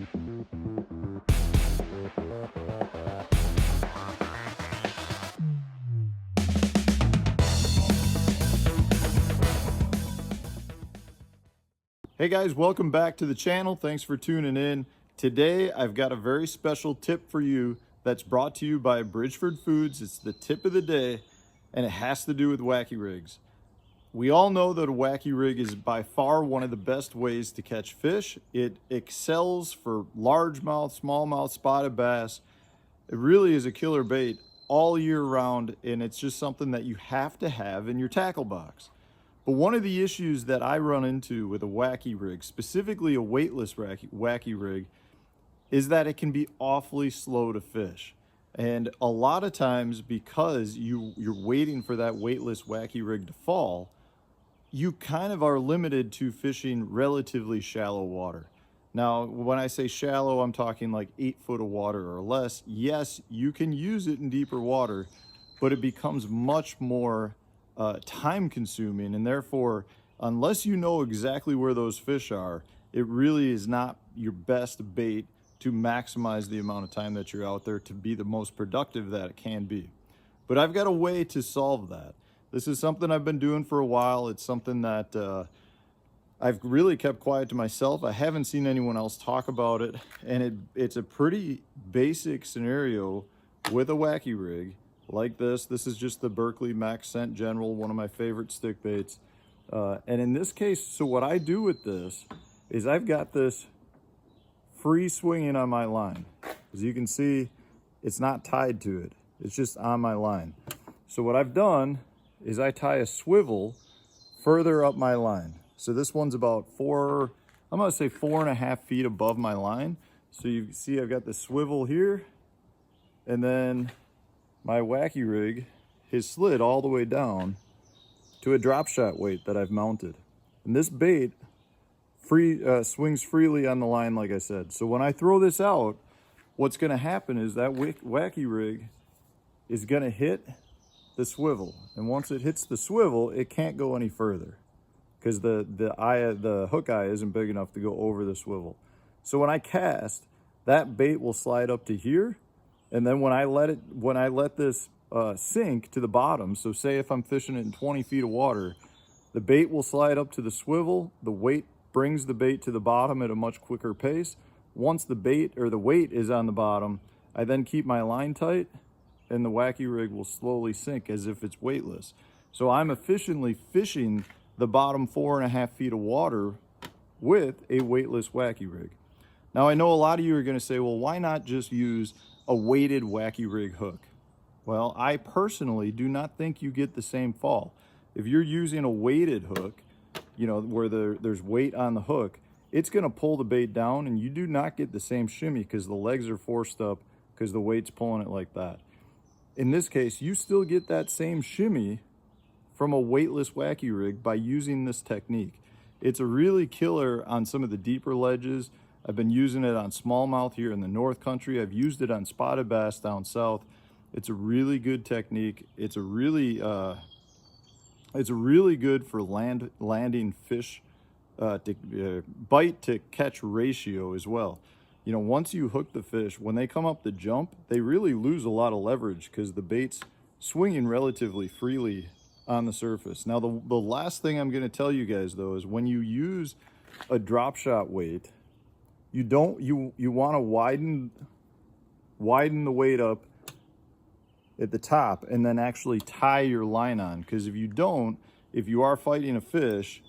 Hey guys, welcome back to the channel. Thanks for tuning in. Today I've got a very special tip for you that's brought to you by Bridgeford Foods. It's the tip of the day and it has to do with wacky rigs. We all know that a wacky rig is by far one of the best ways to catch fish. It excels for largemouth, smallmouth, spotted bass. It really is a killer bait all year round, and it's just something that you have to have in your tackle box. But one of the issues that I run into with a wacky rig, specifically a weightless wacky rig, is that it can be awfully slow to fish. And a lot of times, because you're waiting for that weightless wacky rig to fall, you kind of are limited to fishing relatively shallow water. Now, when I say shallow, I'm talking like 8 foot of water or less. Yes, you can use it in deeper water, but it becomes much more time consuming, and therefore, unless you know exactly where those fish are, it really is not your best bait to maximize the amount of time that you're out there to be the most productive that it can be. But I've got a way to solve that. This is something I've been doing for a while. It's something that I've really kept quiet to myself. I haven't seen anyone else talk about it, and it's a pretty basic scenario with a wacky rig like this. This is just the Berkley Max Scent General, one of my favorite stick baits. And in this case, so what I do with this is I've got this free swinging on my line. As you can see, it's not tied to it. It's just on my line. So what I've done is I tie a swivel further up my line. So this one's about I'm gonna say 4.5 feet above my line. So you see I've got the swivel here, and then my wacky rig is slid all the way down to a drop shot weight that I've mounted. And this bait swings freely on the line, like I said. So when I throw this out, what's gonna happen is that wacky rig is gonna hit the swivel. And once it hits the swivel, it can't go any further because the hook eye isn't big enough to go over the swivel. So when I cast, that bait will slide up to here. And then when I let this sink to the bottom, so say if I'm fishing it in 20 feet of water, the bait will slide up to the swivel. The weight brings the bait to the bottom at a much quicker pace. Once the bait or the weight is on the bottom, I then keep my line tight, and the wacky rig will slowly sink as if it's weightless. So I'm efficiently fishing the bottom 4.5 feet of water with a weightless wacky rig. Now, I know a lot of you are going to say, well, why not just use a weighted wacky rig hook? Well, I personally do not think you get the same fall. If you're using a weighted hook, you know, where there's weight on the hook, it's going to pull the bait down, and you do not get the same shimmy because the legs are forced up because the weight's pulling it like that. In this case, you still get that same shimmy from a weightless wacky rig by using this technique. It's a really killer on some of the deeper ledges. I've been using it on smallmouth here in the North Country. I've used it on spotted bass down south. It's a really good technique. It's a really good for landing fish bite to catch ratio as well. You know, once you hook the fish, when they come up the jump, they really lose a lot of leverage because the bait's swinging relatively freely on the surface. Now, the last thing I'm going to tell you guys though is when you use a drop shot weight, you want to widen the weight up at the top and then actually tie your line on, because if you don't, if you are fighting a fish,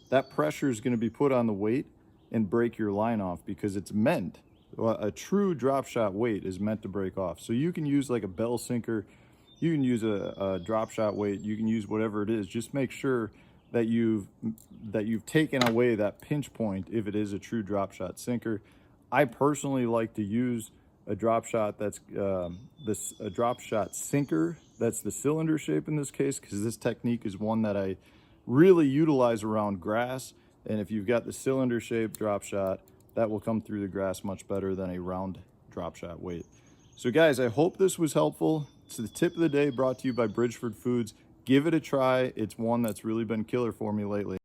that pressure is going to be put on the weight and break your line off, because it's meant, a true drop shot weight is meant to break off. So you can use like a bell sinker, you can use a drop shot weight, you can use whatever it is. Just make sure that you've taken away that pinch point if it is a true drop shot sinker. I personally like to use a drop shot that's a drop shot sinker that's the cylinder shape in this case, because this technique is one that I really utilize around grass. And if you've got the cylinder shaped drop shot, that will come through the grass much better than a round drop shot weight. So guys, I hope this was helpful. It's the tip of the day brought to you by Bridgeford Foods. Give it a try. It's one that's really been killer for me lately.